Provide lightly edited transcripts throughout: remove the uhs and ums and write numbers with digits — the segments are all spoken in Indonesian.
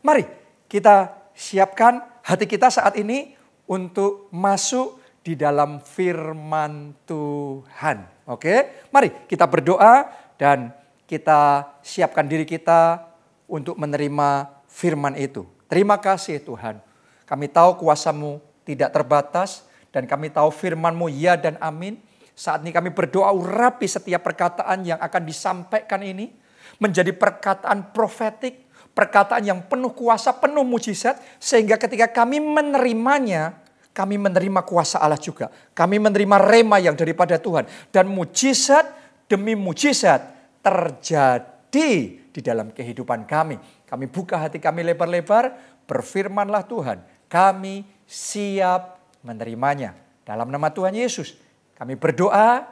Mari kita siapkan hati kita saat ini untuk masuk di dalam firman Tuhan. Oke, mari kita berdoa dan kita siapkan diri kita untuk menerima firman itu. Terima kasih Tuhan. Kami tahu kuasa-Mu tidak terbatas dan kami tahu firman-Mu ya dan amin. Saat ini kami berdoa urapi setiap perkataan yang akan disampaikan ini menjadi perkataan profetik, perkataan yang penuh kuasa, penuh mujizat, sehingga ketika kami menerimanya, kami menerima kuasa Allah juga. Kami menerima rema yang daripada Tuhan. Dan mujizat demi mujizat terjadi di dalam kehidupan kami. Kami buka hati kami lebar-lebar, berfirmanlah Tuhan. Kami siap menerimanya. Dalam nama Tuhan Yesus, kami berdoa,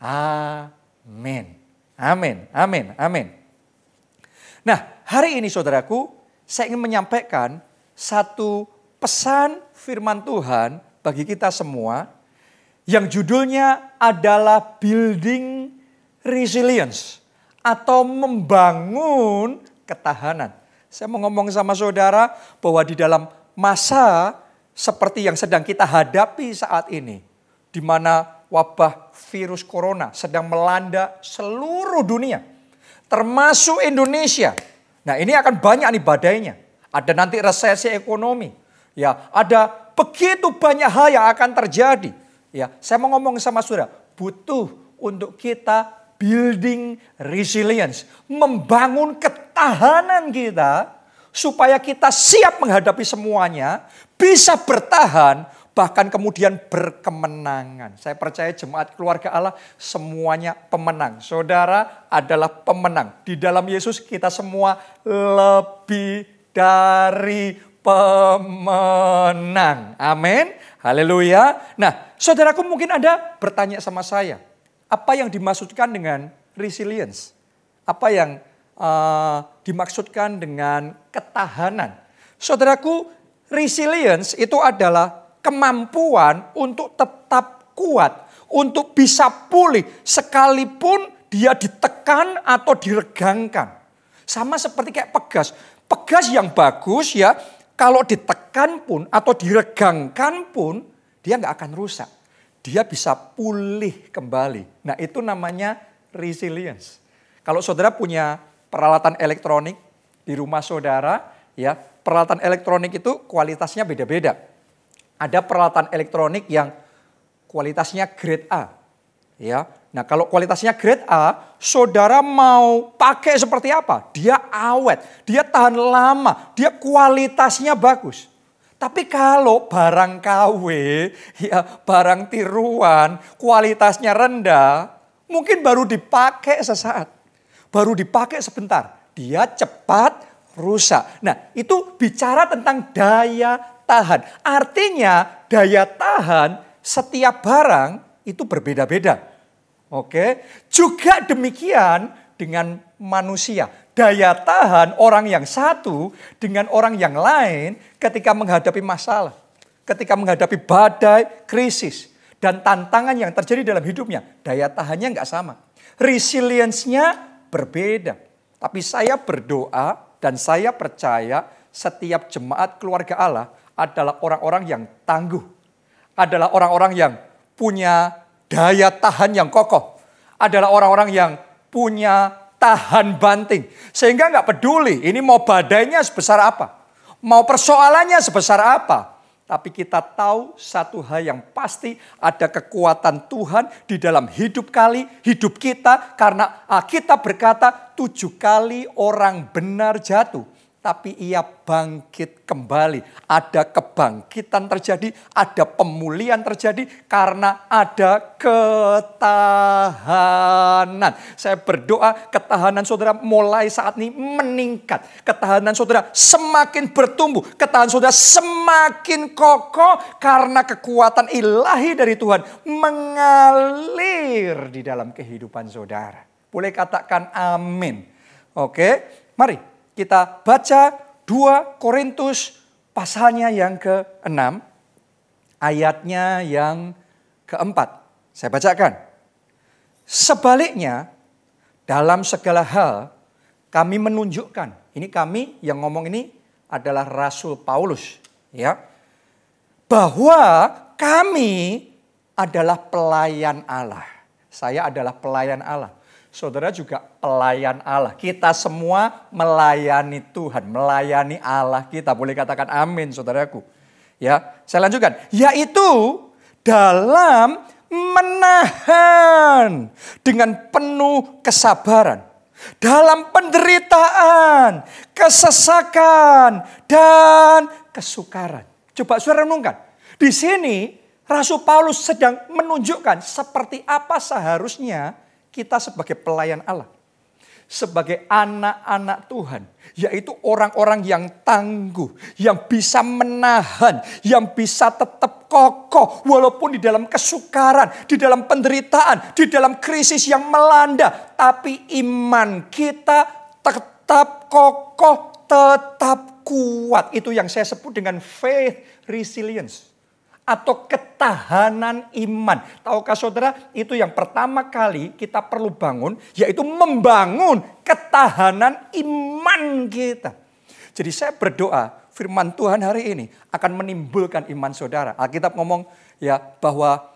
amin. Amin, amin, amin. Nah, hari ini saudaraku, saya ingin menyampaikan satu pesan firman Tuhan bagi kita semua yang judulnya adalah building resilience atau membangun ketahanan. Saya mau ngomong sama saudara bahwa di dalam masa seperti yang sedang kita hadapi saat ini, di mana wabah virus corona sedang melanda seluruh dunia, termasuk Indonesia. Nah, ini akan banyak nih badainya. Ada nanti resesi ekonomi. Ya, ada begitu banyak hal yang akan terjadi. Ya, saya mau ngomong sama saudara, butuh untuk kita building resilience, membangun ketahanan kita supaya kita siap menghadapi semuanya, bisa bertahan, bahkan kemudian berkemenangan. Saya percaya jemaat keluarga Allah semuanya pemenang. Saudara adalah pemenang. Di dalam Yesus kita semua lebih dari pemenang. Amin. Haleluya. Nah, saudaraku mungkin Anda bertanya sama saya, apa yang dimaksudkan dengan resilience? Apa yang dimaksudkan dengan ketahanan? Saudaraku, resilience itu adalah kemampuan untuk tetap kuat, untuk bisa pulih sekalipun dia ditekan atau diregangkan. Sama seperti kayak pegas. Pegas yang bagus ya, kalau ditekan pun atau diregangkan pun dia nggak akan rusak. Dia bisa pulih kembali. Nah, itu namanya resilience. Kalau saudara punya peralatan elektronik di rumah saudara, ya, peralatan elektronik itu kualitasnya beda-beda. Ada peralatan elektronik yang kualitasnya grade A. Ya. Nah, kalau kualitasnya grade A, saudara mau pakai seperti apa? Dia awet, dia tahan lama, dia kualitasnya bagus. Tapi kalau barang KW, ya barang tiruan, kualitasnya rendah, mungkin baru dipakai sesaat. Baru dipakai sebentar, dia cepat rusak. Nah, itu bicara tentang daya tahan. Artinya daya tahan setiap barang itu berbeda-beda. Oke, juga demikian dengan manusia. Daya tahan orang yang satu dengan orang yang lain ketika menghadapi masalah, ketika menghadapi badai, krisis, dan tantangan yang terjadi dalam hidupnya, daya tahannya nggak sama. Resilience-nya berbeda. Tapi saya berdoa dan saya percaya setiap jemaat keluarga Allah adalah orang-orang yang tangguh. Adalah orang-orang yang punya daya tahan yang kokoh. Adalah orang-orang yang punya tahan banting. Sehingga nggak peduli ini mau badainya sebesar apa. Mau persoalannya sebesar apa. Tapi kita tahu satu hal yang pasti, ada kekuatan Tuhan di dalam hidup kita. Karena Alkitab berkata 7 kali orang benar jatuh, tapi ia bangkit kembali. Ada kebangkitan terjadi, ada pemulihan terjadi karena ada ketahanan. Saya berdoa ketahanan saudara mulai saat ini meningkat. Ketahanan saudara semakin bertumbuh. Ketahanan saudara semakin kokoh karena kekuatan ilahi dari Tuhan mengalir di dalam kehidupan saudara. Boleh katakan amin. Oke, mari. Kita baca 2 Korintus pasalnya yang ke-6, ayatnya yang ke-4. Saya bacakan. Sebaliknya, dalam segala hal kami menunjukkan. Ini kami yang ngomong ini adalah Rasul Paulus, ya. Bahwa kami adalah pelayan Allah. Saya adalah pelayan Allah. Saudara juga pelayan Allah. Kita semua melayani Tuhan, melayani Allah kita. Boleh katakan amin, saudaraku. Ya, saya lanjutkan. Yaitu dalam menahan dengan penuh kesabaran. Dalam penderitaan, kesesakan, dan kesukaran. Coba saudara renungkan. Di sini Rasul Paulus sedang menunjukkan seperti apa seharusnya kita sebagai pelayan Allah. Sebagai anak-anak Tuhan. Yaitu orang-orang yang tangguh. Yang bisa menahan. Yang bisa tetap kokoh. Walaupun di dalam kesukaran. Di dalam penderitaan. Di dalam krisis yang melanda. Tapi iman kita tetap kokoh. Tetap kuat. Itu yang saya sebut dengan faith resilience. Atau ketahanan iman. Tahukah saudara, itu yang pertama kali kita perlu bangun, yaitu membangun ketahanan iman kita. Jadi saya berdoa, firman Tuhan hari ini akan menimbulkan iman saudara. Alkitab ngomong ya bahwa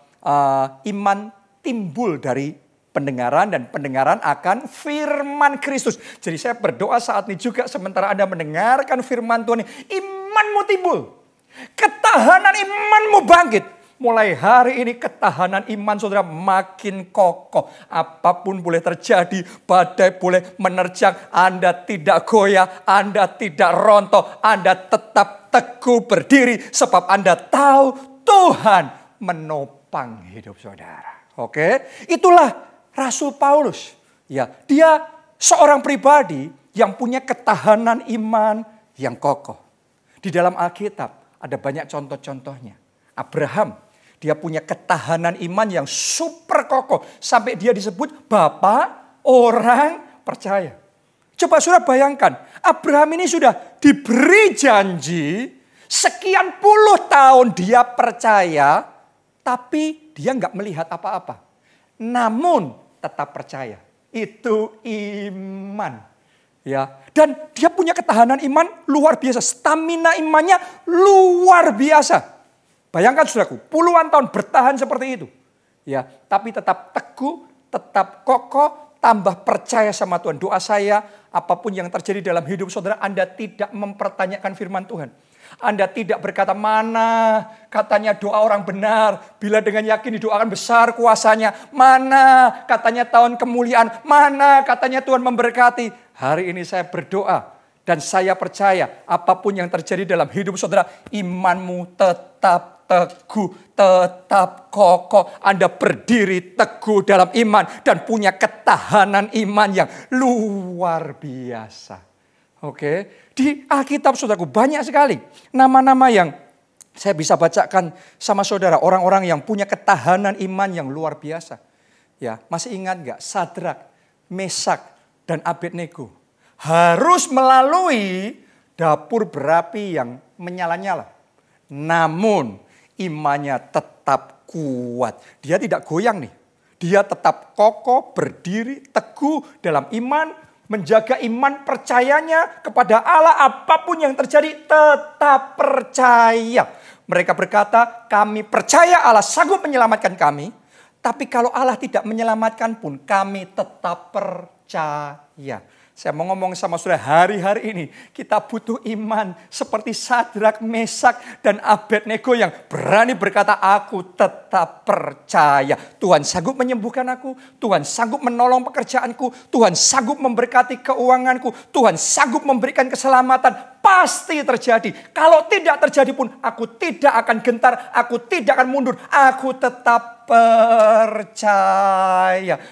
iman timbul dari pendengaran dan pendengaran akan firman Kristus. Jadi saya berdoa saat ini juga sementara Anda mendengarkan firman Tuhan ini, imanmu timbul. Ketahanan imanmu bangkit. Mulai hari ini ketahanan iman saudara makin kokoh. Apapun boleh terjadi, badai boleh menerjang, Anda tidak goyah, Anda tidak rontok, Anda tetap teguh berdiri sebab Anda tahu Tuhan menopang hidup saudara. Oke, itulah Rasul Paulus. Ya, dia seorang pribadi yang punya ketahanan iman yang kokoh. Di dalam Alkitab ada banyak contoh-contohnya. Abraham, dia punya ketahanan iman yang super kokoh. Sampai dia disebut Bapak orang percaya. Coba saudara bayangkan, Abraham ini sudah diberi janji, sekian puluh tahun dia percaya, tapi dia nggak melihat apa-apa. Namun tetap percaya. Itu iman. Ya, dan dia punya ketahanan iman luar biasa. Stamina imannya luar biasa. Bayangkan saudaraku, puluhan tahun bertahan seperti itu. Ya, tapi tetap teguh, tetap kokoh, tambah percaya sama Tuhan. Doa saya, apapun yang terjadi dalam hidup saudara, Anda tidak mempertanyakan firman Tuhan. Anda tidak berkata, mana katanya doa orang benar. Bila dengan yakin didoakan besar kuasanya. Mana katanya tahun kemuliaan. Mana katanya Tuhan memberkati. Hari ini saya berdoa. Dan saya percaya apapun yang terjadi dalam hidup saudara. Imanmu tetap teguh, tetap kokoh. Anda berdiri teguh dalam iman. Dan punya ketahanan iman yang luar biasa. Oke, di Alkitab saudaraku banyak sekali nama-nama yang saya bisa bacakan sama saudara. Orang-orang yang punya ketahanan iman yang luar biasa. Ya, masih ingat nggak? Sadrak, Mesak, dan Abednego harus melalui dapur berapi yang menyala-nyala. Namun imannya tetap kuat. Dia tidak goyang nih. Dia tetap kokoh, berdiri, teguh dalam iman. Menjaga iman percayanya kepada Allah, apapun yang terjadi tetap percaya. Mereka berkata, kami percaya Allah sanggup menyelamatkan kami. Tapi kalau Allah tidak menyelamatkan pun kami tetap percaya. Saya mau ngomong sama saudara, hari-hari ini kita butuh iman seperti Sadrak, Mesak, dan Abednego yang berani berkata, aku tetap percaya. Tuhan sanggup menyembuhkan aku, Tuhan sanggup menolong pekerjaanku, Tuhan sanggup memberkati keuanganku, Tuhan sanggup memberikan keselamatan. Pasti terjadi. Kalau tidak terjadi pun aku tidak akan gentar, aku tidak akan mundur, aku tetap percaya.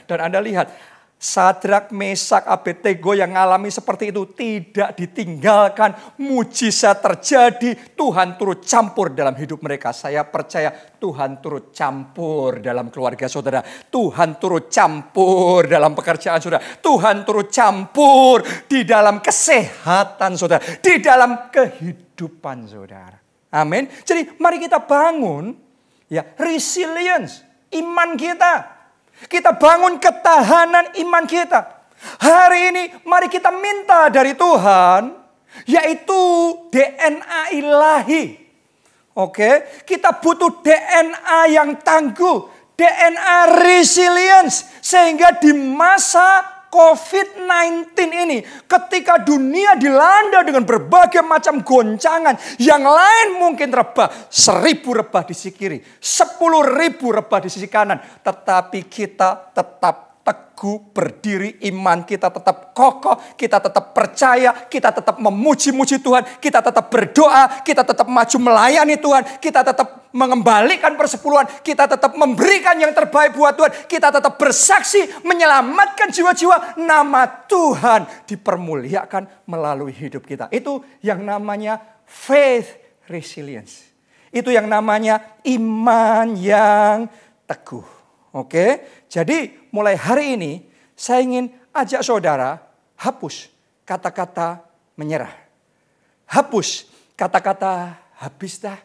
Dan Anda lihat, Sadrak, Mesak, Abednego yang mengalami seperti itu tidak ditinggalkan. Mujizat terjadi. Tuhan turut campur dalam hidup mereka. Saya percaya Tuhan turut campur dalam keluarga saudara. Tuhan turut campur dalam pekerjaan saudara. Tuhan turut campur di dalam kesehatan saudara. Di dalam kehidupan saudara. Amin. Jadi mari kita bangun ya resilience iman kita. Kita bangun ketahanan iman kita. Hari ini mari kita minta dari Tuhan yaitu DNA ilahi. Oke, kita butuh DNA yang tangguh, DNA resilience, sehingga di masa COVID-19 ini, ketika dunia dilanda dengan berbagai macam goncangan, yang lain mungkin rebah, 1000 rebah di sisi kiri, 10.000 rebah di sisi kanan, tetapi kita tetap teguh berdiri, iman kita tetap kokoh, kita tetap percaya, kita tetap memuji-muji Tuhan, kita tetap berdoa, kita tetap maju melayani Tuhan, kita tetap mengembalikan persepuluhan, kita tetap memberikan yang terbaik buat Tuhan, kita tetap bersaksi menyelamatkan jiwa-jiwa, nama Tuhan dipermuliakan melalui hidup kita. Itu yang namanya faith resilience. Itu yang namanya iman yang teguh. Oke, jadi mulai hari ini saya ingin ajak saudara hapus kata-kata menyerah. Hapus kata-kata habis dah.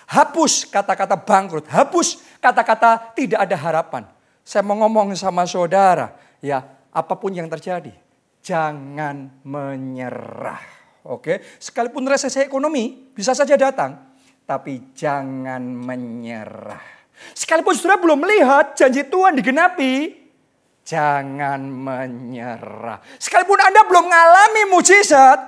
Hapus kata-kata bangkrut. Hapus kata-kata tidak ada harapan. Saya mau ngomong sama saudara, ya, apapun yang terjadi, jangan menyerah. Oke, sekalipun resesi ekonomi bisa saja datang, tapi jangan menyerah. Sekalipun saudara belum melihat janji Tuhan digenapi, jangan menyerah. Sekalipun Anda belum mengalami mujizat,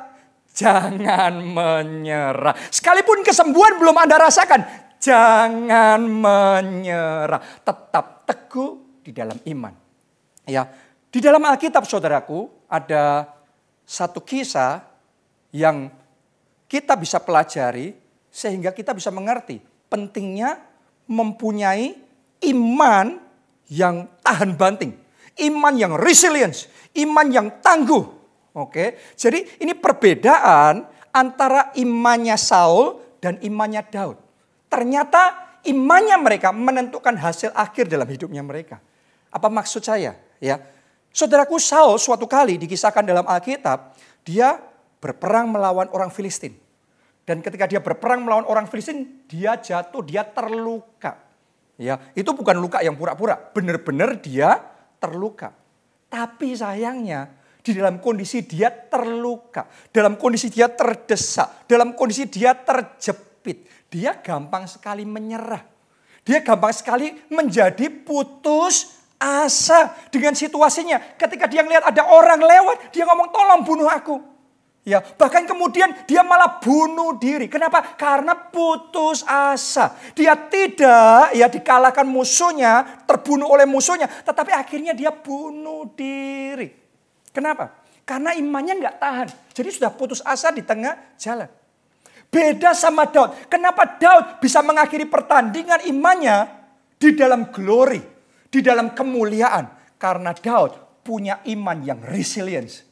jangan menyerah. Sekalipun kesembuhan belum Anda rasakan, jangan menyerah. Tetap teguh di dalam iman. Ya, di dalam Alkitab saudaraku ada satu kisah yang kita bisa pelajari sehingga kita bisa mengerti pentingnya mempunyai iman yang tahan banting, iman yang resilience, iman yang tangguh. Oke, jadi ini perbedaan antara imannya Saul dan imannya Daud. Ternyata imannya mereka menentukan hasil akhir dalam hidupnya mereka. Apa maksud saya? Ya, saudaraku, Saul suatu kali dikisahkan dalam Alkitab, dia berperang melawan orang Filistin. Dan ketika dia berperang melawan orang Filistin, dia jatuh, dia terluka. Ya, itu bukan luka yang pura-pura, benar-benar dia terluka. Tapi sayangnya, di dalam kondisi dia terluka, dalam kondisi dia terdesak, dalam kondisi dia terjepit, dia gampang sekali menyerah. Dia gampang sekali menjadi putus asa dengan situasinya. Ketika dia melihat ada orang lewat, dia ngomong, tolong bunuh aku. Ya, bahkan kemudian dia malah bunuh diri. Kenapa? Karena putus asa. Dia tidak dikalahkan musuhnya, terbunuh oleh musuhnya, tetapi akhirnya dia bunuh diri. Kenapa? Karena imannya nggak tahan. Jadi sudah putus asa di tengah jalan. Beda sama Daud. Kenapa Daud bisa mengakhiri pertandingan imannya di dalam glory, di dalam kemuliaan? Karena Daud punya iman yang resilience.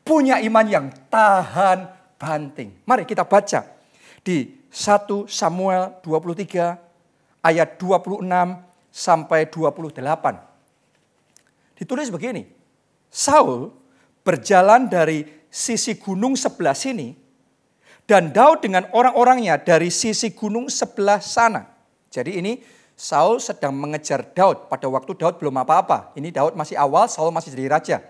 Punya iman yang tahan banting. Mari kita baca di 1 Samuel 23 ayat 26 sampai 28. Ditulis begini. Saul berjalan dari sisi gunung sebelah sini dan Daud dengan orang-orangnya dari sisi gunung sebelah sana. Jadi ini Saul sedang mengejar Daud pada waktu Daud belum apa-apa. Ini Daud masih awal, Saul masih jadi raja.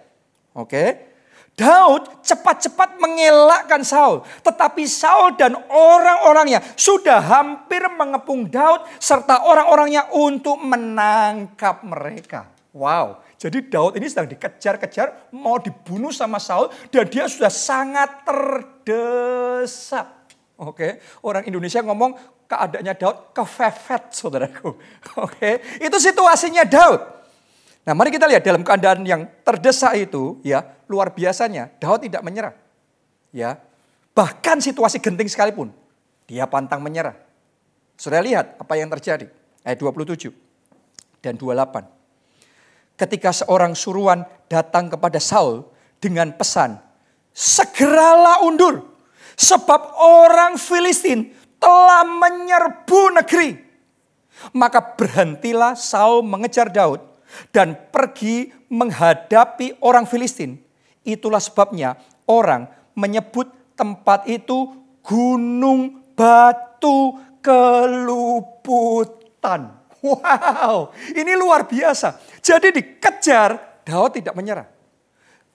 Oke. Daud cepat-cepat mengelakkan Saul. Tetapi Saul dan orang-orangnya sudah hampir mengepung Daud serta orang-orangnya untuk menangkap mereka. Wow, jadi Daud ini sedang dikejar-kejar, mau dibunuh sama Saul dan dia sudah sangat terdesak. Oke, orang Indonesia ngomong keadaannya Daud kefefet, saudaraku. Oke, itu situasinya Daud. Nah, mari kita lihat dalam keadaan yang terdesak itu, ya, luar biasanya Daud tidak menyerah. Ya. Bahkan situasi genting sekalipun, dia pantang menyerah. Saudara lihat apa yang terjadi. Ayat 27 dan 28. Ketika seorang suruhan datang kepada Saul dengan pesan, "Segeralah undur, sebab orang Filistin telah menyerbu negeri." Maka berhentilah Saul mengejar Daud dan pergi menghadapi orang Filistin. Itulah sebabnya orang menyebut tempat itu Gunung Batu Keluputan. Wow, ini luar biasa. Jadi dikejar, Daud tidak menyerah.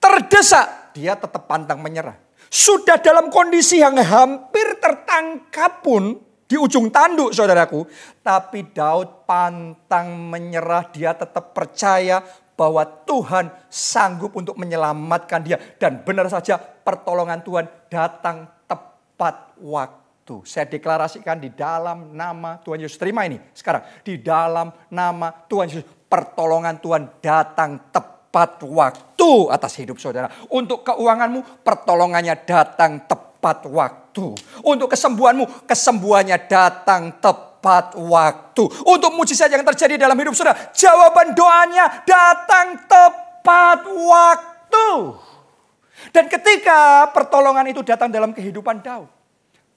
Terdesak, dia tetap pantang menyerah. Sudah dalam kondisi yang hampir tertangkap pun di ujung tanduk saudaraku. Tapi Daud pantang menyerah, dia tetap percaya bahwa Tuhan sanggup untuk menyelamatkan dia. Dan benar saja pertolongan Tuhan datang tepat waktu. Saya deklarasikan di dalam nama Tuhan Yesus. Terima ini sekarang. Di dalam nama Tuhan Yesus, pertolongan Tuhan datang tepat waktu atas hidup saudara. Untuk keuanganmu, pertolongannya datang tepat waktu. Untuk kesembuhanmu, kesembuhannya datang tepat waktu. Untuk mujizat yang terjadi dalam hidup saudara, jawaban doanya datang tepat waktu. Dan ketika pertolongan itu datang dalam kehidupan Daud,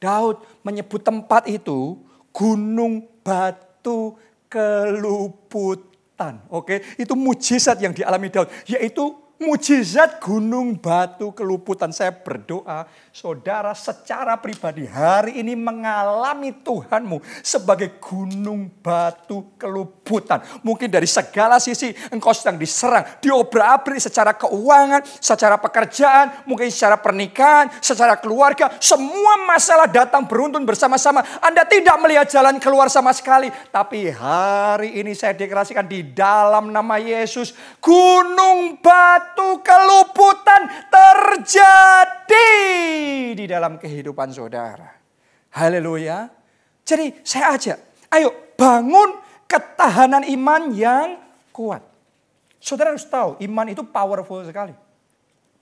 Daud menyebut tempat itu gunung batu keluputan. Oke, itu mujizat yang dialami Daud, yaitu mujizat gunung batu keluputan. Saya berdoa saudara secara pribadi hari ini mengalami Tuhanmu sebagai gunung batu keluputan. Mungkin dari segala sisi engkau sedang diserang, diobrak-abrik secara keuangan, secara pekerjaan, mungkin secara pernikahan, secara keluarga. Semua masalah datang beruntun bersama-sama. Anda tidak melihat jalan keluar sama sekali. Tapi hari ini saya deklarasikan di dalam nama Yesus, gunung batu keluputan terjadi di dalam kehidupan saudara. Haleluya. Jadi saya ajak, ayo bangun ketahanan iman yang kuat. Saudara harus tahu iman itu powerful sekali.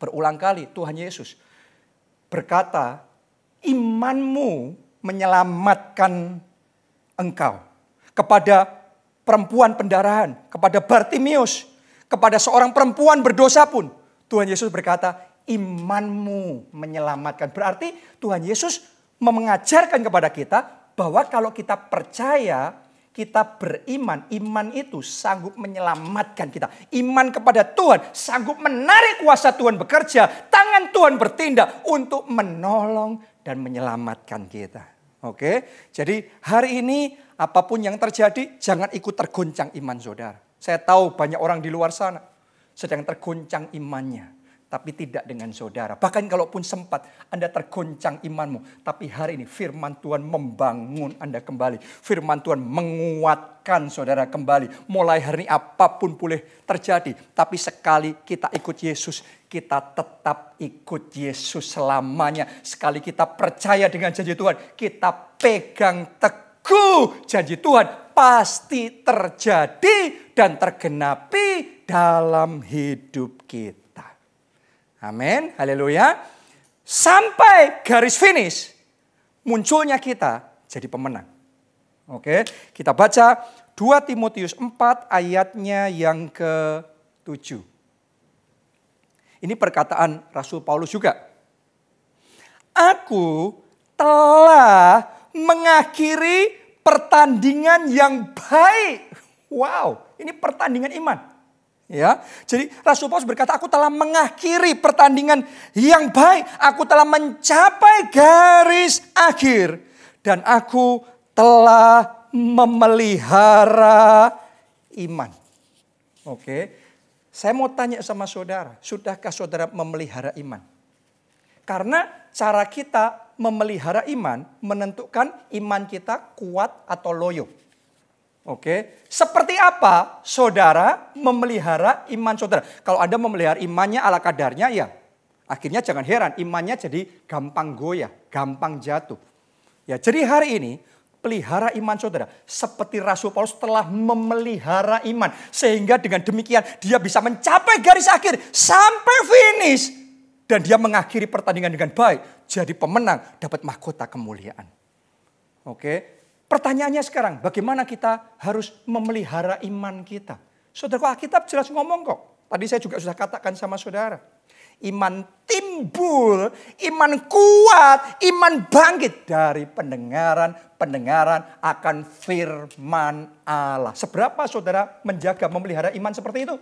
Berulang kali Tuhan Yesus berkata, imanmu menyelamatkan engkau. Kepada perempuan pendarahan, kepada Bartimius, kepada seorang perempuan berdosa pun, Tuhan Yesus berkata, imanmu menyelamatkan. Berarti Tuhan Yesus mengajarkan kepada kita bahwa kalau kita percaya, kita beriman, iman itu sanggup menyelamatkan kita. Iman kepada Tuhan sanggup menarik kuasa Tuhan bekerja, tangan Tuhan bertindak untuk menolong dan menyelamatkan kita. Oke, jadi hari ini apapun yang terjadi, jangan ikut tergoncang iman saudara. Saya tahu banyak orang di luar sana sedang tergoncang imannya, tapi tidak dengan saudara. Bahkan kalaupun sempat Anda tergoncang imanmu, tapi hari ini firman Tuhan membangun Anda kembali. Firman Tuhan menguatkan saudara kembali. Mulai hari ini apapun boleh terjadi, tapi sekali kita ikut Yesus, kita tetap ikut Yesus selamanya. Sekali kita percaya dengan janji Tuhan, kita pegang teguh janji Tuhan, pasti terjadi dan tergenapi dalam hidup kita. Amin, haleluya. Sampai garis finish, munculnya kita jadi pemenang. Oke, kita baca 2 Timotius 4 ayatnya yang ke-7. Ini perkataan Rasul Paulus juga. Aku telah mengakhiri pertandingan yang baik. Wow, ini pertandingan iman. Ya, jadi Rasul Paulus berkata, aku telah mengakhiri pertandingan yang baik. Aku telah mencapai garis akhir. Dan aku telah memelihara iman. Oke, saya mau tanya sama saudara, sudahkah saudara memelihara iman? Karena cara kita memelihara iman menentukan iman kita kuat atau loyo. Oke, seperti apa saudara memelihara iman saudara? Kalau Anda memelihara imannya ala kadarnya, ya akhirnya jangan heran imannya jadi gampang goyah, gampang jatuh. Ya, jadi hari ini pelihara iman saudara. Seperti Rasul Paulus telah memelihara iman. Sehingga dengan demikian dia bisa mencapai garis akhir sampai finish. Dan dia mengakhiri pertandingan dengan baik. Jadi pemenang, dapat mahkota kemuliaan. Oke. Pertanyaannya sekarang, bagaimana kita harus memelihara iman kita? Saudara, Alkitab jelas ngomong kok. Tadi saya juga sudah katakan sama saudara. Iman timbul, iman kuat, iman bangkit dari pendengaran akan firman Allah. Seberapa saudara menjaga, memelihara iman seperti itu?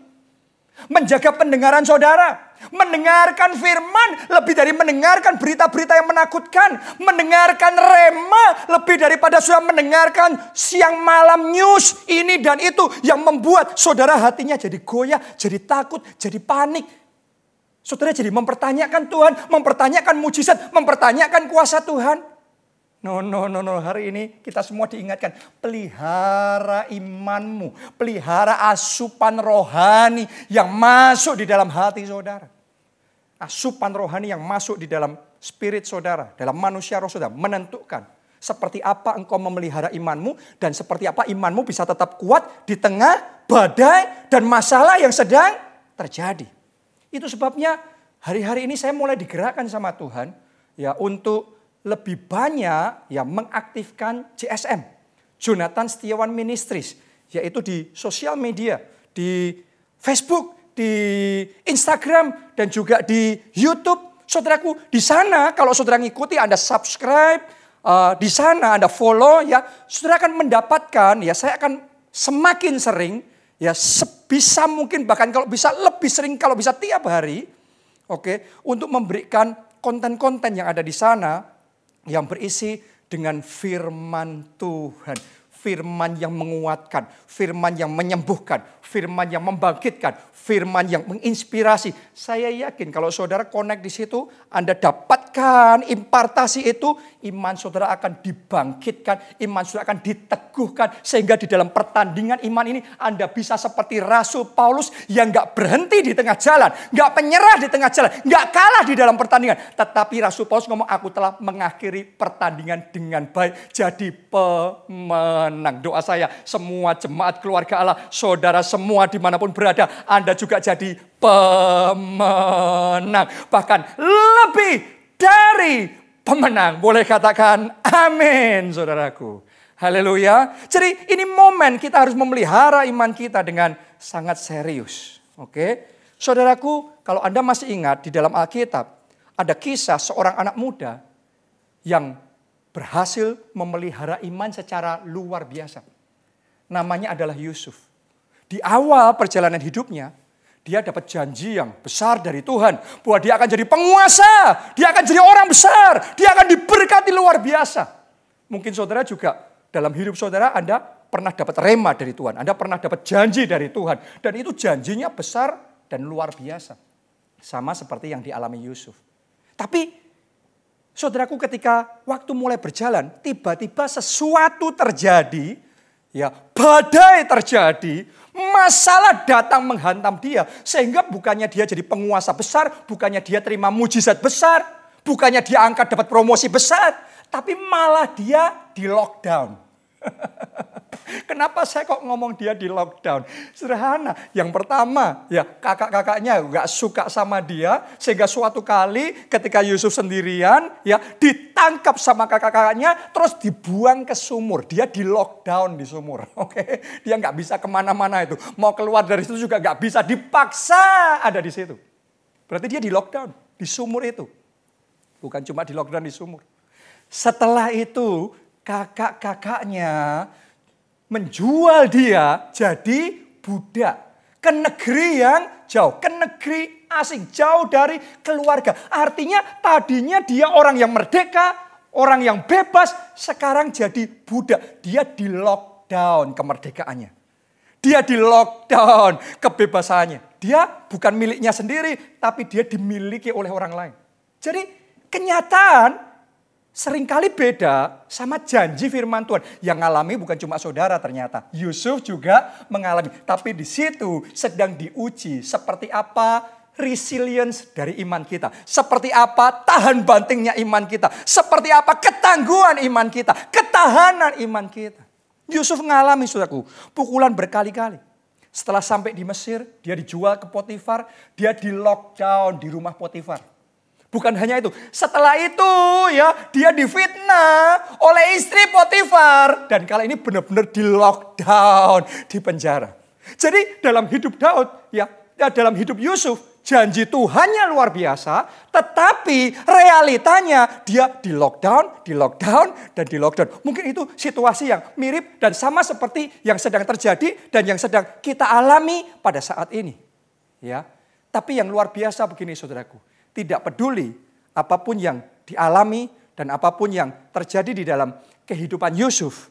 Menjaga pendengaran saudara. Mendengarkan firman lebih dari mendengarkan berita-berita yang menakutkan. Mendengarkan rema lebih daripada sudah mendengarkan siang malam news ini dan itu. Yang membuat saudara hatinya jadi goyah, jadi takut, jadi panik. Saudara jadi mempertanyakan Tuhan, mempertanyakan mujizat, mempertanyakan kuasa Tuhan. No. Hari ini kita semua diingatkan, pelihara imanmu, pelihara asupan rohani yang masuk di dalam hati saudara. Asupan rohani yang masuk di dalam spirit saudara, dalam manusia roh saudara, menentukan seperti apa engkau memelihara imanmu dan seperti apa imanmu bisa tetap kuat di tengah badai dan masalah yang sedang terjadi. Itu sebabnya hari-hari ini saya mulai digerakkan sama Tuhan ya untuk lebih banyak ya mengaktifkan JSM, Jonathan Setiawan Ministries, yaitu di sosial media, di Facebook, di Instagram dan juga di YouTube. Saudaraku, di sana kalau saudara ngikuti, Anda subscribe, di sana Anda follow ya, saudara akan mendapatkan ya, saya akan semakin sering ya sebisa mungkin, bahkan kalau bisa lebih sering, kalau bisa tiap hari, oke, untuk memberikan konten-konten yang ada di sana yang berisi dengan firman Tuhan, firman yang menguatkan, firman yang menyembuhkan, firman yang membangkitkan, firman yang menginspirasi. Saya yakin kalau saudara connect di situ, Anda dapatkan impartasi itu, iman saudara akan dibangkitkan, iman saudara akan diteguhkan, sehingga di dalam pertandingan iman ini Anda bisa seperti Rasul Paulus yang gak berhenti di tengah jalan, gak penyerah di tengah jalan, gak kalah di dalam pertandingan. Tetapi Rasul Paulus ngomong, aku telah mengakhiri pertandingan dengan baik, jadi pemenang. Doa saya, semua jemaat keluarga Allah, saudara semua dimanapun berada, Anda juga jadi pemenang. Bahkan lebih dari pemenang. Boleh katakan amin, saudaraku. Haleluya. Jadi ini momen kita harus memelihara iman kita dengan sangat serius. Oke. Saudaraku, kalau Anda masih ingat di dalam Alkitab, ada kisah seorang anak muda yang berhasil memelihara iman secara luar biasa. Namanya adalah Yusuf. Di awal perjalanan hidupnya, dia dapat janji yang besar dari Tuhan. Bahwa dia akan jadi penguasa. Dia akan jadi orang besar. Dia akan diberkati luar biasa. Mungkin saudara juga dalam hidup saudara Anda pernah dapat rema dari Tuhan. Anda pernah dapat janji dari Tuhan. Dan itu janjinya besar dan luar biasa. Sama seperti yang dialami Yusuf. Tapi saudaraku, ketika waktu mulai berjalan, tiba-tiba sesuatu terjadi. Ya, badai terjadi, masalah datang menghantam dia, sehingga bukannya dia jadi penguasa besar, bukannya dia terima mujizat besar, bukannya dia angkat dapat promosi besar, tapi malah dia di lockdown. Kenapa saya kok ngomong dia di lockdown? Sederhana. Yang pertama, ya kakak-kakaknya gak suka sama dia, sehingga suatu kali ketika Yusuf sendirian, ya ditangkap sama kakak-kakaknya, terus dibuang ke sumur. Dia di lockdown di sumur. Oke, dia gak bisa kemana-mana itu. Mau keluar dari situ juga gak bisa, dipaksa ada di situ. Berarti dia di lockdown di sumur itu. Bukan cuma di lockdown di sumur. Setelah itu kakak-kakaknya menjual dia jadi budak ke negeri yang jauh, ke negeri asing, jauh dari keluarga. Artinya tadinya dia orang yang merdeka, orang yang bebas, sekarang jadi budak. Dia di lockdown kemerdekaannya. Dia di lockdown kebebasannya. Dia bukan miliknya sendiri, tapi dia dimiliki oleh orang lain. Jadi kenyataan seringkali beda sama janji firman Tuhan. Yang ngalami bukan cuma saudara ternyata. Yusuf juga mengalami. Tapi di situ sedang diuji seperti apa resilience dari iman kita. Seperti apa tahan bantingnya iman kita. Seperti apa ketangguhan iman kita. Ketahanan iman kita. Yusuf mengalami, saudaraku, pukulan berkali-kali. Setelah sampai di Mesir, dia dijual ke Potifar. Dia di lockdown di rumah Potifar. Bukan hanya itu, setelah itu ya dia difitnah oleh istri Potifar. Dan kali ini benar-benar di lockdown, di penjara. Jadi dalam hidup Daud, ya dalam hidup Yusuf, janji Tuhannya luar biasa. Tetapi realitanya dia di lockdown, dan di lockdown. Mungkin itu situasi yang mirip dan sama seperti yang sedang terjadi dan yang sedang kita alami pada saat ini. Ya, tapi yang luar biasa begini saudaraku. Tidak peduli apapun yang dialami dan apapun yang terjadi di dalam kehidupan Yusuf.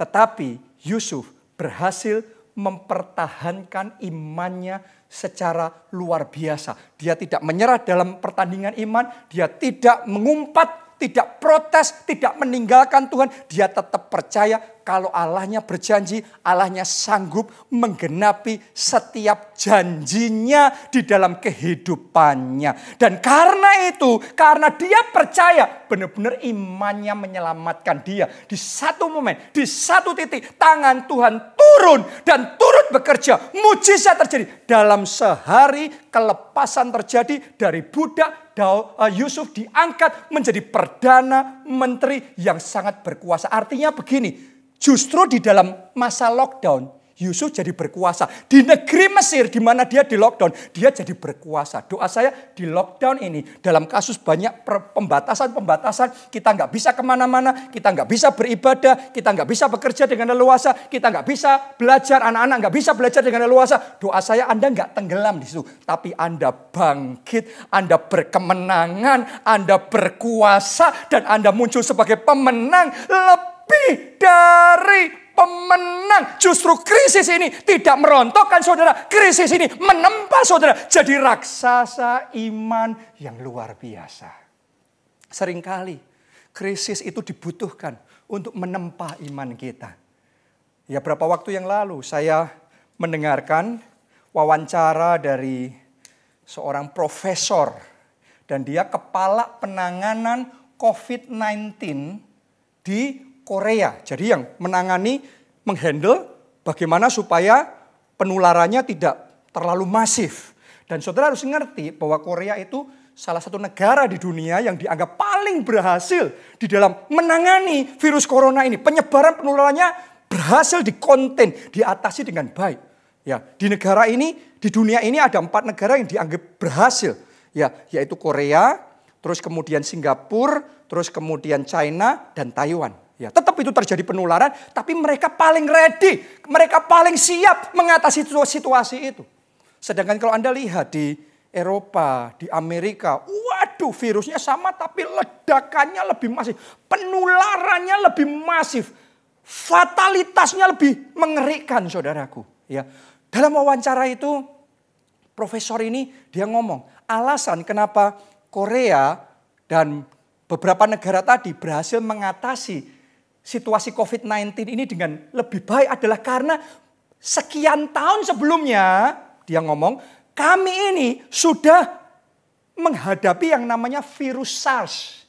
Tetapi Yusuf berhasil mempertahankan imannya secara luar biasa. Dia tidak menyerah dalam pertandingan iman, dia tidak mengumpat, tidak protes, tidak meninggalkan Tuhan. Dia tetap percaya kalau Allahnya berjanji, Allahnya sanggup menggenapi setiap janjinya di dalam kehidupannya. Dan karena itu, karena dia percaya, benar-benar imannya menyelamatkan dia. Di satu momen, di satu titik, tangan Tuhan turun dan turut bekerja. Mujizat terjadi. Dalam sehari kelepasan terjadi dari budak. Yusuf diangkat menjadi Perdana Menteri yang sangat berkuasa. Artinya begini, justru di dalam masa lockdown, Yusuf jadi berkuasa. Di negeri Mesir di mana dia di lockdown, dia jadi berkuasa. Doa saya di lockdown ini, dalam kasus banyak pembatasan, kita nggak bisa kemana-mana, kita nggak bisa beribadah, kita nggak bisa bekerja dengan leluasa, kita nggak bisa belajar, anak-anak nggak bisa belajar dengan leluasa. Doa saya Anda nggak tenggelam di situ, tapi Anda bangkit, Anda berkemenangan, Anda berkuasa, dan Anda muncul sebagai pemenang lebih dari pemenang. Justru krisis ini tidak merontokkan saudara. Krisis ini menempa saudara jadi raksasa iman yang luar biasa. Seringkali krisis itu dibutuhkan untuk menempa iman kita. Ya, berapa waktu yang lalu saya mendengarkan wawancara dari seorang profesor. Dan dia kepala penanganan COVID-19 di Korea. Jadi yang menangani, menghandle bagaimana supaya penularannya tidak terlalu masif. Dan saudara harus mengerti bahwa Korea itu salah satu negara di dunia yang dianggap paling berhasil di dalam menangani virus corona ini. Penyebaran penularannya berhasil dikonten, diatasi dengan baik. Ya, di negara ini, di dunia ini ada 4 negara yang dianggap berhasil. Ya, yaitu Korea, terus kemudian Singapura, terus kemudian China dan Taiwan. Ya, tetap itu terjadi penularan, tapi mereka paling ready, mereka paling siap mengatasi situasi itu. Sedangkan kalau Anda lihat di Eropa, di Amerika, waduh virusnya sama tapi ledakannya lebih masif, penularannya lebih masif, fatalitasnya lebih mengerikan saudaraku. Ya, dalam wawancara itu profesor ini dia ngomong, alasan kenapa Korea dan beberapa negara tadi berhasil mengatasi situasi COVID-19 ini dengan lebih baik adalah karena sekian tahun sebelumnya, dia ngomong, kami ini sudah menghadapi yang namanya virus SARS,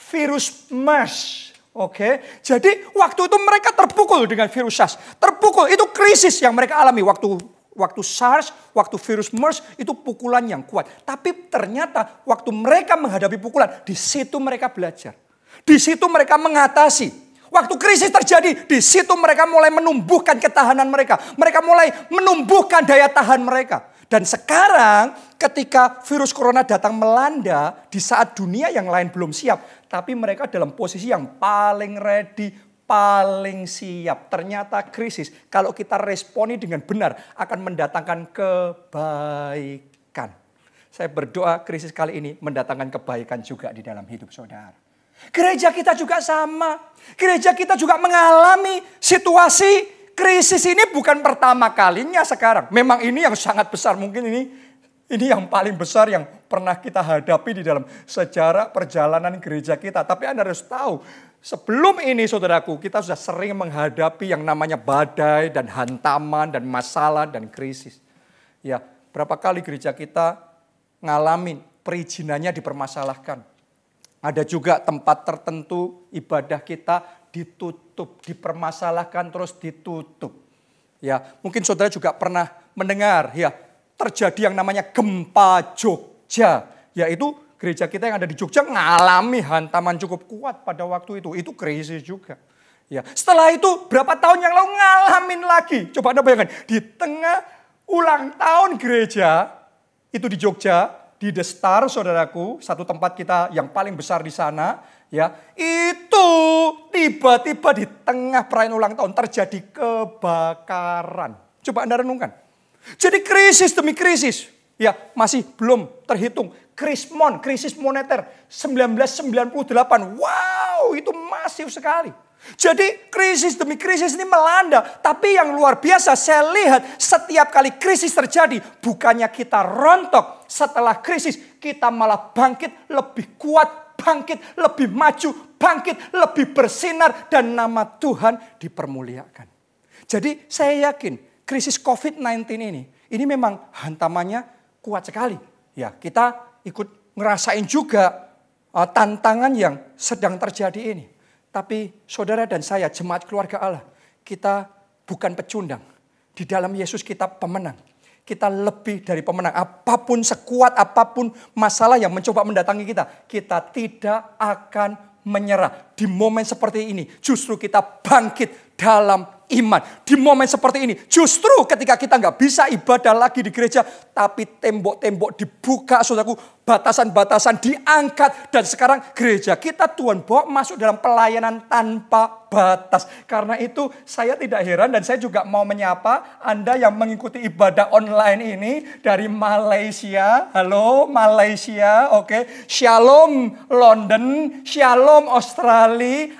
virus MERS. Oke, jadi waktu itu mereka terpukul dengan virus SARS. Terpukul, itu krisis yang mereka alami waktu SARS, waktu virus MERS itu pukulan yang kuat. Tapi ternyata waktu mereka menghadapi pukulan, di situ mereka belajar. Di situ mereka mengatasi. Waktu krisis terjadi, di situ mereka mulai menumbuhkan ketahanan mereka. Mereka mulai menumbuhkan daya tahan mereka. Dan sekarang ketika virus corona datang melanda di saat dunia yang lain belum siap. Tapi mereka dalam posisi yang paling ready, paling siap. Ternyata krisis kalau kita responi dengan benar akan mendatangkan kebaikan. Saya berdoa krisis kali ini mendatangkan kebaikan juga di dalam hidup saudara. Gereja kita juga sama. Gereja kita juga mengalami situasi krisis ini bukan pertama kalinya sekarang. Memang ini yang sangat besar. Mungkin ini yang paling besar yang pernah kita hadapi di dalam sejarah perjalanan gereja kita. Tapi Anda harus tahu, sebelum ini saudaraku, kita sudah sering menghadapi yang namanya badai dan hantaman dan masalah dan krisis. Ya, berapa kali gereja kita ngalamin perizinannya dipermasalahkan. Ada juga tempat tertentu ibadah kita ditutup, dipermasalahkan terus ditutup. Ya, mungkin saudara juga pernah mendengar ya, terjadi yang namanya gempa Jogja, yaitu gereja kita yang ada di Jogja mengalami hantaman cukup kuat pada waktu itu. Itu krisis juga. Ya, setelah itu berapa tahun yang lalu ngalamin lagi. Coba Anda bayangkan, di tengah ulang tahun gereja itu di Jogja, di The Star, saudaraku, satu tempat kita yang paling besar di sana, ya, itu tiba-tiba di tengah perayaan ulang tahun terjadi kebakaran. Coba Anda renungkan. Jadi krisis demi krisis, ya, masih belum terhitung. Krisis moneter 1998, wow, itu masif sekali. Jadi krisis demi krisis ini melanda. Tapi yang luar biasa saya lihat setiap kali krisis terjadi, bukannya kita rontok. Setelah krisis kita malah bangkit lebih kuat, bangkit lebih maju, bangkit lebih bersinar. Dan nama Tuhan dipermuliakan. Jadi saya yakin krisis COVID-19 ini memang hantamannya kuat sekali. Ya, kita ikut ngerasain juga tantangan yang sedang terjadi ini. Tapi saudara dan saya, jemaat keluarga Allah, kita bukan pecundang. Di dalam Yesus kita pemenang. Kita lebih dari pemenang. Apapun, sekuat apapun masalah yang mencoba mendatangi kita tidak akan menyerah. Di momen seperti ini, justru kita bangkit dalam iman. Di momen seperti ini, justru ketika kita nggak bisa ibadah lagi di gereja, tapi tembok-tembok dibuka, saudaraku, batasan-batasan diangkat, dan sekarang gereja kita Tuhan bawa masuk dalam pelayanan tanpa batas. Karena itu saya tidak heran dan saya juga mau menyapa Anda yang mengikuti ibadah online ini dari Malaysia. Halo Malaysia, oke. Shalom London, Shalom Australia,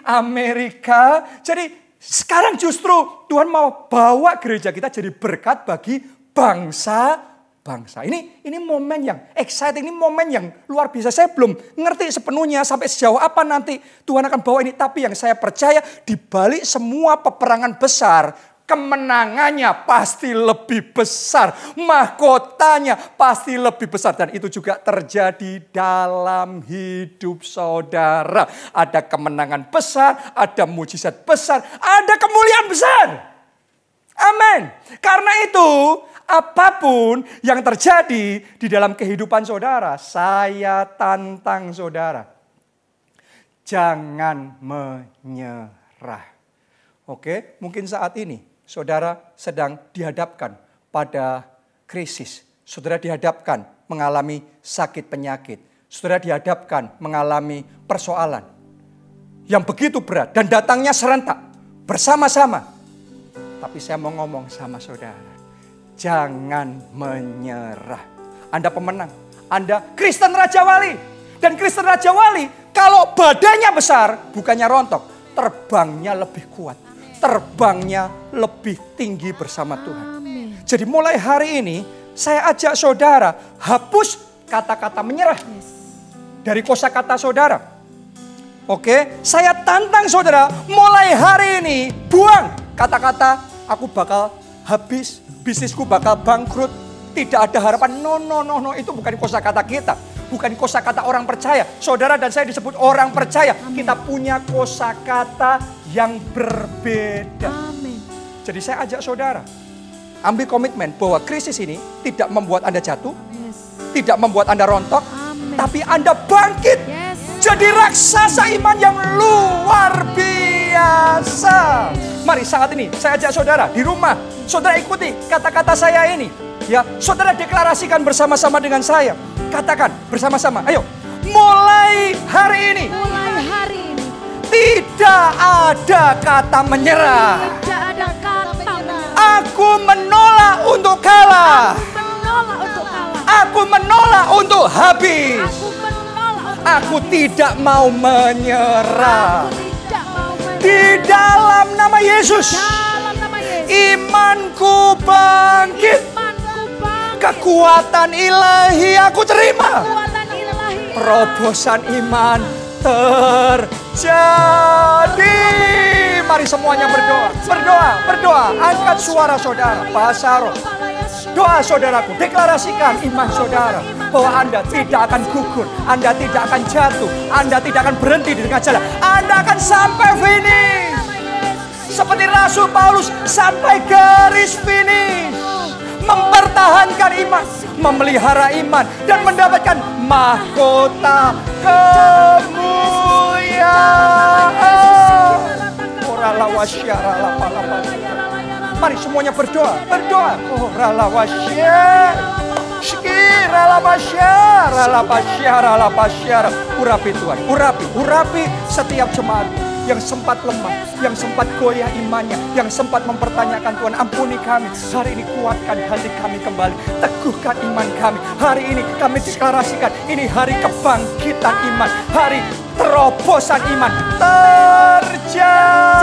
Amerika. Jadi sekarang justru Tuhan mau bawa gereja kita jadi berkat bagi bangsa-bangsa. Ini momen yang exciting, ini momen yang luar biasa. Saya belum ngerti sepenuhnya sampai sejauh apa nanti Tuhan akan bawa ini. Tapi yang saya percaya di balik semua peperangan besar, kemenangannya pasti lebih besar. Mahkotanya pasti lebih besar. Dan itu juga terjadi dalam hidup saudara. Ada kemenangan besar, ada mujizat besar, ada kemuliaan besar. Amin. Karena itu, apapun yang terjadi di dalam kehidupan saudara, saya tantang saudara, jangan menyerah. Oke, mungkin saat ini saudara sedang dihadapkan pada krisis. Saudara dihadapkan mengalami sakit penyakit. Saudara dihadapkan mengalami persoalan yang begitu berat dan datangnya serentak bersama-sama. Tapi saya mau ngomong sama saudara, jangan menyerah. Anda pemenang. Anda Kristen Raja Wali. Dan Kristen Raja Wali kalau badannya besar bukannya rontok, terbangnya lebih kuat. Terbangnya lebih tinggi bersama Tuhan. Amin. Jadi mulai hari ini saya ajak saudara hapus kata-kata menyerah dari kosakata saudara. Oke, saya tantang saudara mulai hari ini buang kata-kata aku bakal habis, bisnisku bakal bangkrut, tidak ada harapan. No, itu bukan kosakata kita. Bukan kosakata orang percaya. Saudara dan saya disebut orang percaya. Amin. Kita punya kosakata yang berbeda. Amin. Jadi saya ajak saudara, ambil komitmen bahwa krisis ini tidak membuat Anda jatuh, tidak membuat Anda rontok, amin, tapi Anda bangkit. Jadi raksasa iman yang luar biasa. Mari saat ini saya ajak saudara di rumah, saudara ikuti kata-kata saya ini. Ya, saudara deklarasikan bersama-sama dengan saya. Katakan bersama-sama, ayo. Mulai hari ini. Mulai hari ini. Tidak ada kata menyerah. Tidak ada kata menyerah. Aku menolak untuk kalah. Aku menolak untuk kalah. Aku menolak untuk habis. Aku menolak untuk Aku habis. tidak mau menyerah. Aku tidak mau menyerah. Di dalam nama Yesus. Dalam nama Yesus. Imanku bangkit. Imanku bangkit. Kekuatan ilahi aku terima. Kekuatan ilahi. Terobosan iman terjadi. Mari semuanya berdoa. Berdoa. Angkat suara saudara. Bahasa roh. Doa saudaraku. Deklarasikan iman saudara. Bahwa Anda tidak akan gugur. Anda tidak akan jatuh. Anda tidak akan berhenti di tengah jalan. Anda akan sampai finish. Seperti Rasul Paulus sampai garis finish. Mempertahankan iman. Memelihara iman. Dan mendapatkan mahkota kemuliaan. Mari semuanya berdoa. Oh urapi Tuhan. Urapi setiap jemaat yang sempat lemah, yang sempat goyah imannya, yang sempat mempertanyakan Tuhan, ampuni kami. Hari ini kuatkan hati kami kembali, teguhkan iman kami. Hari ini kami deklarasikan, ini hari kebangkitan iman, hari terobosan iman terjadi.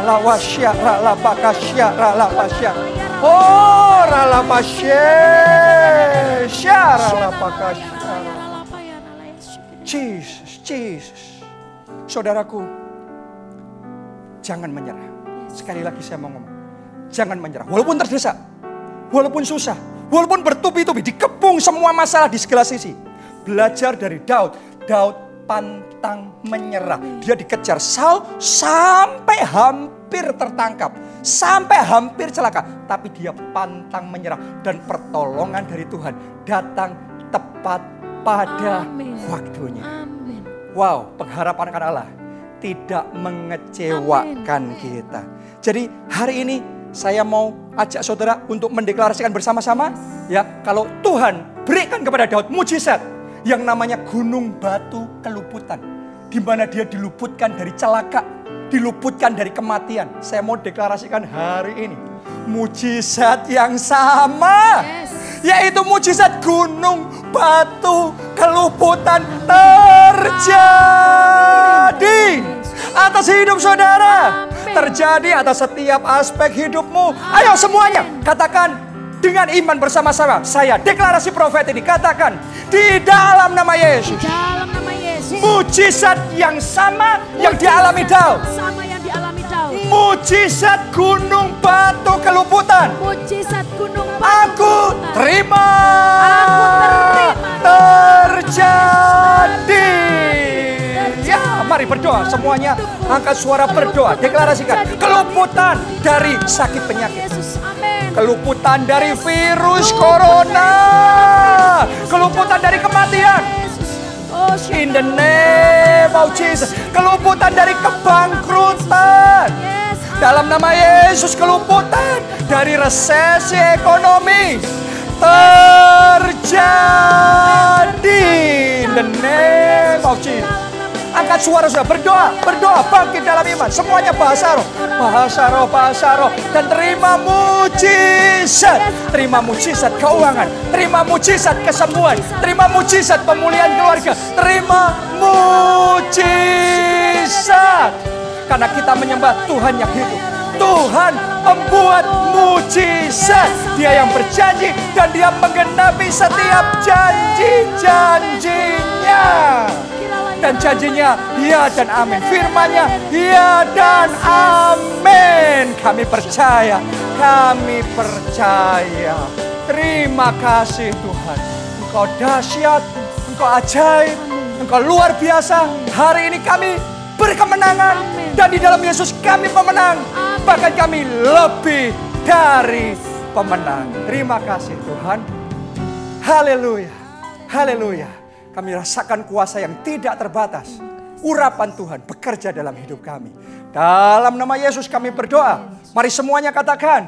Ralawasya, ralabakasya, ralabasya. Oh, ralabasya, ralabakasya. Jesus, Jesus. Saudaraku, jangan menyerah. Sekali lagi saya mau ngomong. Jangan menyerah. Walaupun terdesak, walaupun susah, walaupun bertubi-tubi, dikepung semua masalah di segala sisi. Belajar dari Daud. Daud pantang menyerah. Dia dikejar Saul sampai hampir tertangkap. Sampai hampir celaka. Tapi dia pantang menyerah. Dan pertolongan dari Tuhan datang tepat pada waktunya. Amin. Wow, pengharapan akan Allah tidak mengecewakan kita. Jadi hari ini saya mau ajak saudara untuk mendeklarasikan bersama-sama. Ya, kalau Tuhan berikan kepada Daud mujizat yang namanya gunung batu keluputan. Di mana dia diluputkan dari celaka, diluputkan dari kematian. Saya mau deklarasikan hari ini mujizat yang sama. Yaitu mujizat gunung batu keluputan terjadi atas hidup saudara. Terjadi atas setiap aspek hidupmu. Ayo semuanya katakan dengan iman bersama-sama. Saya deklarasi profet ini. Katakan di dalam nama Yesus. Di dalam nama Yesus. Mujizat yang sama yang dialami Daud. Sama yang dialami Daud. Mujizat gunung batu keluputan. Mujizat gunung batu Aku keluputan. terima. Terjadi. Ya, mari berdoa semuanya. Angkat suara berdoa. Deklarasikan keluputan dari sakit penyakit. Yesus, amin. Keluputan dari virus corona. Keluputan dari kematian. Oh, In the name of Jesus. Keluputan dari kebangkrutan. Yes. Dalam nama Yesus, keluputan dari resesi ekonomi terjadi. In the name of Jesus. Angkat suara sudah berdoa, berdoa bangkit dalam iman. Semuanya bahasa roh, bahasa roh, bahasa roh. Dan terima mujizat, terima mujizat keuangan, terima mujizat kesembuhan, terima mujizat pemulihan keluarga, terima mujizat. Karena kita menyembah Tuhan yang hidup. Tuhan membuat mujizat. Dia yang berjanji dan dia menggenapi setiap janji-janjinya. Dan janjinya ya dan amin. Firman-Nya ya dan amin. Kami percaya. Kami percaya. Terima kasih Tuhan. Engkau dahsyat. Engkau ajaib. Engkau luar biasa. Hari ini kami berkemenangan. Dan di dalam Yesus kami pemenang. Bahkan kami lebih dari pemenang. Terima kasih Tuhan. Haleluya. Haleluya. Kami rasakan kuasa yang tidak terbatas. Urapan Tuhan bekerja dalam hidup kami. Dalam nama Yesus kami berdoa. Mari semuanya katakan.